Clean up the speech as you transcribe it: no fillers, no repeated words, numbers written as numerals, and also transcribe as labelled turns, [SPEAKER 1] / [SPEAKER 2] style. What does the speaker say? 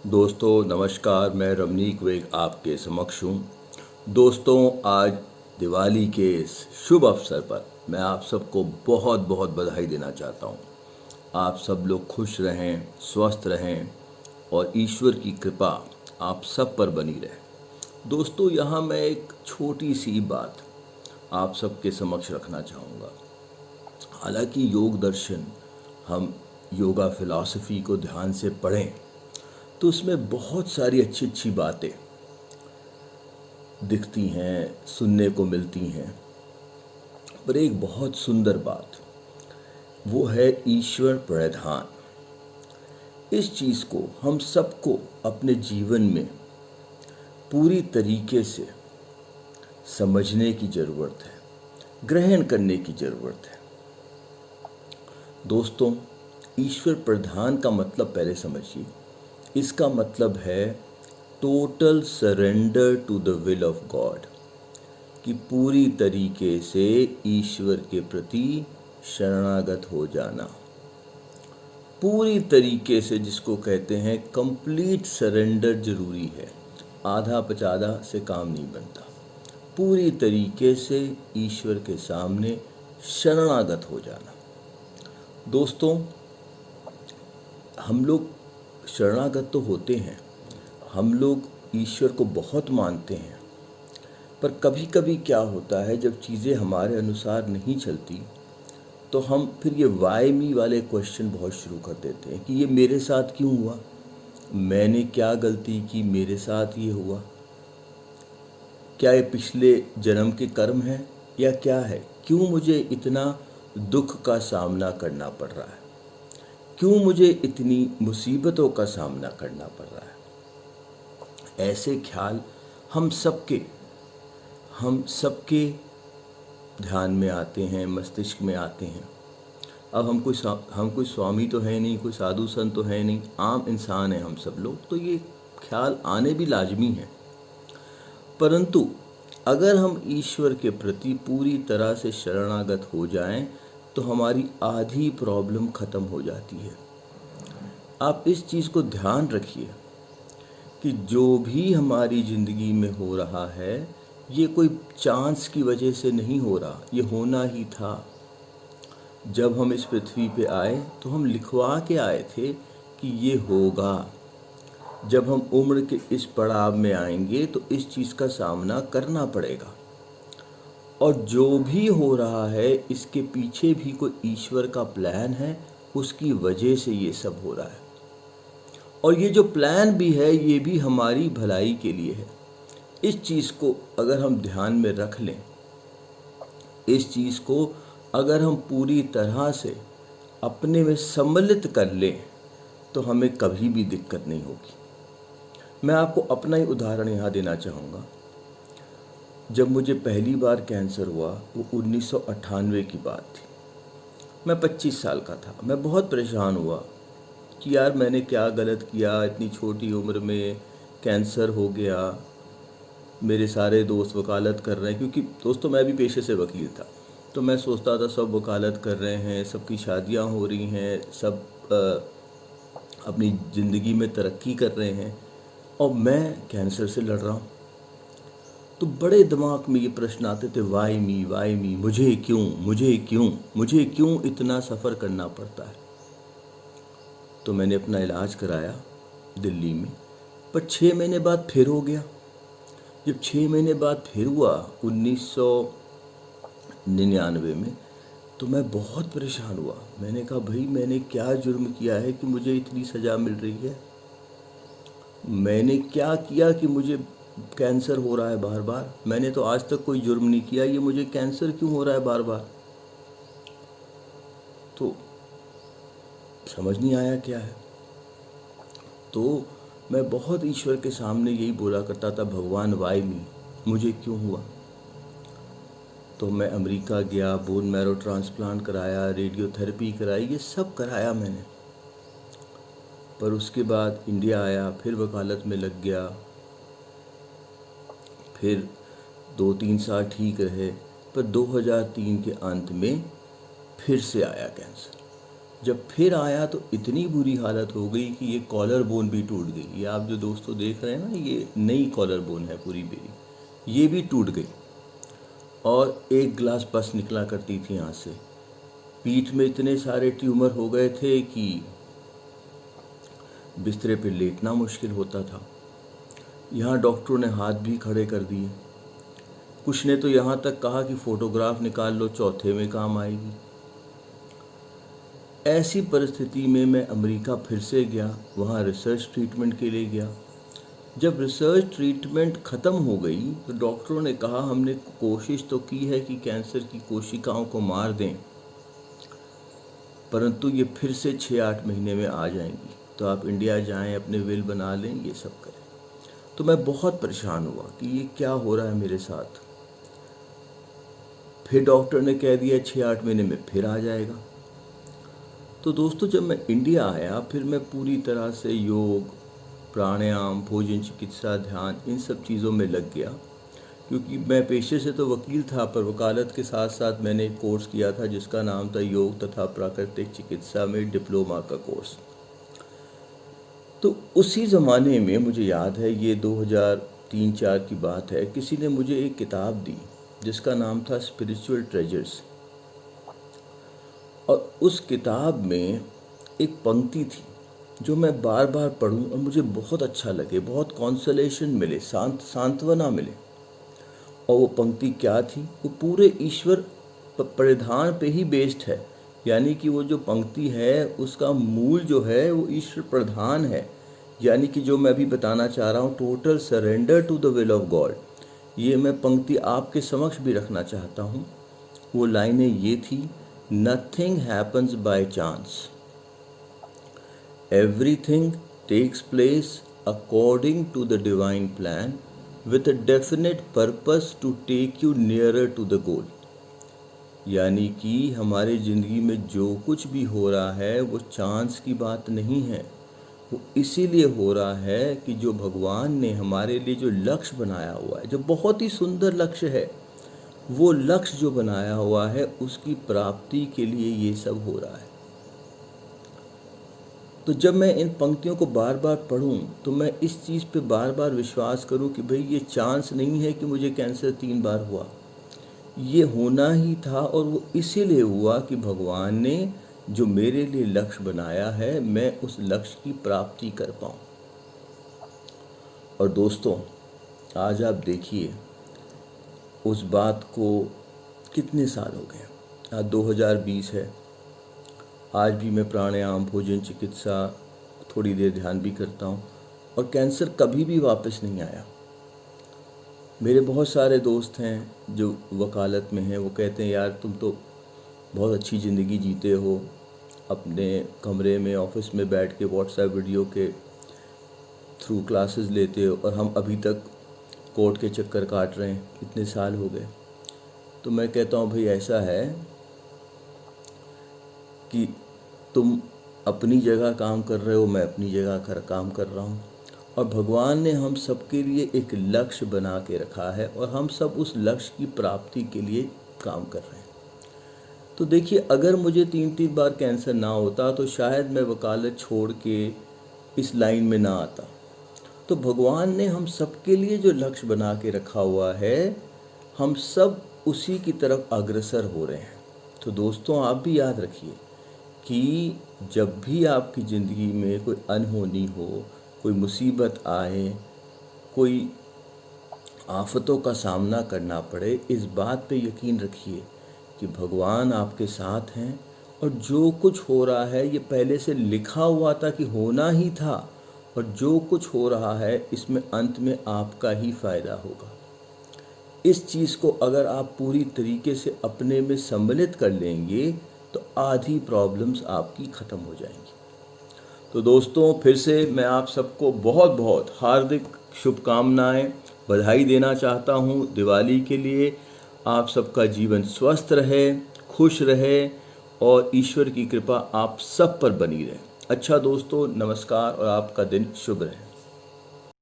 [SPEAKER 1] दोस्तों नमस्कार, मैं रमनीक वेग आपके समक्ष हूँ। दोस्तों, आज दिवाली के इस शुभ अवसर पर मैं आप सबको बहुत बहुत बधाई देना चाहता हूँ। आप सब लोग खुश रहें, स्वस्थ रहें और ईश्वर की कृपा आप सब पर बनी रहे। दोस्तों, यहाँ मैं एक छोटी सी बात आप सबके समक्ष रखना चाहूँगा। हालांकि योग दर्शन, हम योगा फिलॉसफी को ध्यान से पढ़ें तो उसमें बहुत सारी अच्छी अच्छी बातें दिखती हैं, सुनने को मिलती हैं। पर एक बहुत सुंदर बात वो है ईश्वर प्रणिधान। इस चीज़ को हम सबको अपने जीवन में पूरी तरीके से समझने की ज़रूरत है, ग्रहण करने की ज़रूरत है। दोस्तों, ईश्वर प्रधान का मतलब पहले समझिए। इसका मतलब है total surrender to the will of God, कि पूरी तरीके से ईश्वर के प्रति शरणागत हो जाना। पूरी तरीके से, जिसको कहते हैं कंप्लीट सरेंडर, जरूरी है। आधा पचाधा से काम नहीं बनता। पूरी तरीके से ईश्वर के सामने शरणागत हो जाना। दोस्तों, हम लोग शरणागत तो होते हैं, हम लोग ईश्वर को बहुत मानते हैं, पर कभी कभी क्या होता है, जब चीज़ें हमारे अनुसार नहीं चलती तो हम फिर ये वाई मी वाले क्वेश्चन बहुत शुरू कर देते हैं कि ये मेरे साथ क्यों हुआ, मैंने क्या गलती की, मेरे साथ ये हुआ, क्या ये पिछले जन्म के कर्म है या क्या है, क्यों मुझे इतना दुख का सामना करना पड़ रहा है, क्यों मुझे इतनी मुसीबतों का सामना करना पड़ रहा है। ऐसे ख्याल हम सबके ध्यान में आते हैं, मस्तिष्क में आते हैं। अब हम कोई स्वामी तो है नहीं, कोई साधु संत तो है नहीं, आम इंसान हैं हम सब लोग, तो ये ख्याल आने भी लाजमी है। परंतु अगर हम ईश्वर के प्रति पूरी तरह से शरणागत हो जाएं तो हमारी आधी प्रॉब्लम ख़त्म हो जाती है। आप इस चीज़ को ध्यान रखिए कि जो भी हमारी ज़िंदगी में हो रहा है, ये कोई चांस की वजह से नहीं हो रहा, ये होना ही था। जब हम इस पृथ्वी पे आए तो हम लिखवा के आए थे कि ये होगा। जब हम उम्र के इस पड़ाव में आएंगे तो इस चीज़ का सामना करना पड़ेगा। और जो भी हो रहा है, इसके पीछे भी कोई ईश्वर का प्लान है, उसकी वजह से ये सब हो रहा है। और ये जो प्लान भी है, ये भी हमारी भलाई के लिए है। इस चीज़ को अगर हम ध्यान में रख लें, इस चीज़ को अगर हम पूरी तरह से अपने में सम्मिलित कर लें तो हमें कभी भी दिक्कत नहीं होगी। मैं आपको अपना ही उदाहरण यहाँ देना चाहूँगा। जब मुझे पहली बार कैंसर हुआ, वो 1998 की बात थी। मैं 25 साल का था। मैं बहुत परेशान हुआ कि यार मैंने क्या गलत किया, इतनी छोटी उम्र में कैंसर हो गया। मेरे सारे दोस्त वकालत कर रहे हैं, क्योंकि दोस्तों मैं भी पेशे से वकील था, तो मैं सोचता था सब वकालत कर रहे हैं, सबकी शादियां हो रही हैं, सब अपनी ज़िंदगी में तरक्की कर रहे हैं, और मैं कैंसर से लड़ रहा हूँ। तो बड़े दिमाग में ये प्रश्न आते थे, वाई मी, मुझे क्यों इतना सफ़र करना पड़ता है। तो मैंने अपना इलाज कराया दिल्ली में, पर 6 महीने बाद फिर हो गया। जब 6 महीने बाद फिर हुआ 1999 में, तो मैं बहुत परेशान हुआ। मैंने कहा, भाई मैंने क्या जुर्म किया है कि मुझे इतनी सज़ा मिल रही है, मैंने क्या किया कि मुझे कैंसर हो रहा है बार बार। मैंने तो आज तक कोई जुर्म नहीं किया, ये मुझे कैंसर क्यों हो रहा है बार बार। तो समझ नहीं आया क्या है। तो मैं बहुत ईश्वर के सामने यही बोला करता था, भगवान वाई मी, मुझे क्यों हुआ। तो मैं अमेरिका गया, बोन मैरो ट्रांसप्लांट कराया, रेडियोथेरेपी कराई, ये सब कराया मैंने। पर उसके बाद इंडिया आया, फिर वकालत में लग गया, फिर 2-3 साल ठीक रहे, पर 2003 के अंत में फिर से आया कैंसर। जब फिर आया तो इतनी बुरी हालत हो गई कि ये कॉलर बोन भी टूट गई। ये आप जो दोस्तों देख रहे हैं ना, ये नई कॉलर बोन है पूरी मेरी, ये भी टूट गई और एक गिलास पस निकला करती थी यहाँ से। पीठ में इतने सारे ट्यूमर हो गए थे कि बिस्तरे पे लेटना मुश्किल होता था। यहाँ डॉक्टरों ने हाथ भी खड़े कर दिए। कुछ ने तो यहाँ तक कहा कि फ़ोटोग्राफ निकाल लो, चौथे में काम आएगी। ऐसी परिस्थिति में मैं अमेरिका फिर से गया, वहाँ रिसर्च ट्रीटमेंट के लिए गया। जब रिसर्च ट्रीटमेंट ख़त्म हो गई तो डॉक्टरों ने कहा हमने कोशिश तो की है कि कैंसर की कोशिकाओं को मार दें, परंतु ये फिर से 6-8 महीने में आ जाएंगी, तो आप इंडिया जाएं, अपने विल बना लें, ये सब करें। तो मैं बहुत परेशान हुआ कि ये क्या हो रहा है मेरे साथ। फिर डॉक्टर ने कह दिया 6-8 महीने में फिर आ जाएगा। तो दोस्तों, जब मैं इंडिया आया फिर मैं पूरी तरह से योग, प्राणायाम, भोजन चिकित्सा, ध्यान, इन सब चीज़ों में लग गया। क्योंकि मैं पेशे से तो वकील था, पर वकालत के साथ साथ मैंने एक कोर्स किया था जिसका नाम था योग तथा प्राकृतिक चिकित्सा में डिप्लोमा का कोर्स। तो उसी ज़माने में मुझे याद है, ये 2003-4 की बात है, किसी ने मुझे एक किताब दी जिसका नाम था स्पिरिचुअल ट्रेजर्स। और उस किताब में एक पंक्ति थी जो मैं बार बार पढूं और मुझे बहुत अच्छा लगे, बहुत कॉन्सोलेशन मिले, सांत्वना मिले। और वो पंक्ति क्या थी? वो पूरे ईश्वर परिधान पे ही बेस्ड है। यानी कि वो जो पंक्ति है उसका मूल जो है वो ईश्वर प्रधान है। यानी कि जो मैं अभी बताना चाह रहा हूँ, total surrender to the will of God, ये मैं पंक्ति आपके समक्ष भी रखना चाहता हूँ। वो लाइनें ये थी, nothing happens by chance, everything takes place according to the divine plan with a definite purpose to take you nearer to the goal। यानी कि हमारी ज़िंदगी में जो कुछ भी हो रहा है वो चांस की बात नहीं है, वो इसीलिए हो रहा है कि जो भगवान ने हमारे लिए जो लक्ष्य बनाया हुआ है, जो बहुत ही सुंदर लक्ष्य है, वो लक्ष्य जो बनाया हुआ है उसकी प्राप्ति के लिए ये सब हो रहा है। तो जब मैं इन पंक्तियों को बार बार पढूं तो मैं इस चीज़ पे बार बार विश्वास करूं कि भाई ये चांस नहीं है कि मुझे कैंसर 3 बार हुआ, ये होना ही था। और वो इसीलिए हुआ कि भगवान ने जो मेरे लिए लक्ष्य बनाया है मैं उस लक्ष्य की प्राप्ति कर पाऊं। और दोस्तों, आज आप देखिए उस बात को कितने साल हो गए। आज 2020 है, आज भी मैं प्राणायाम, भोजन चिकित्सा, थोड़ी देर ध्यान भी करता हूँ और कैंसर कभी भी वापस नहीं आया। मेरे बहुत सारे दोस्त हैं जो वकालत में हैं, वो कहते हैं यार तुम तो बहुत अच्छी ज़िंदगी जीते हो, अपने कमरे में ऑफिस में बैठ के व्हाट्सएप वीडियो के थ्रू क्लासेस लेते हो और हम अभी तक कोर्ट के चक्कर काट रहे हैं, इतने साल हो गए। तो मैं कहता हूँ भाई ऐसा है कि तुम अपनी जगह काम कर रहे हो, मैं अपनी जगह काम कर रहा हूँ, और भगवान ने हम सबके लिए एक लक्ष्य बना के रखा है और हम सब उस लक्ष्य की प्राप्ति के लिए काम कर रहे हैं। तो देखिए, अगर मुझे 3 बार कैंसर ना होता तो शायद मैं वकालत छोड़ के इस लाइन में ना आता। तो भगवान ने हम सबके लिए जो लक्ष्य बना के रखा हुआ है, हम सब उसी की तरफ अग्रसर हो रहे हैं। तो दोस्तों, आप भी याद रखिए कि जब भी आपकी ज़िंदगी में कोई अनहोनी हो, कोई मुसीबत आए, कोई आफतों का सामना करना पड़े, इस बात पे यकीन रखिए कि भगवान आपके साथ हैं और जो कुछ हो रहा है ये पहले से लिखा हुआ था कि होना ही था, और जो कुछ हो रहा है इसमें अंत में आपका ही फ़ायदा होगा। इस चीज़ को अगर आप पूरी तरीके से अपने में सम्मिलित कर लेंगे तो आधी प्रॉब्लम्स आपकी ख़त्म हो जाएंगी। तो दोस्तों, फिर से मैं आप सबको बहुत बहुत हार्दिक शुभकामनाएं, बधाई देना चाहता हूं दिवाली के लिए। आप सबका जीवन स्वस्थ रहे, खुश रहे और ईश्वर की कृपा आप सब पर बनी रहे। अच्छा दोस्तों, नमस्कार और आपका दिन शुभ रहे।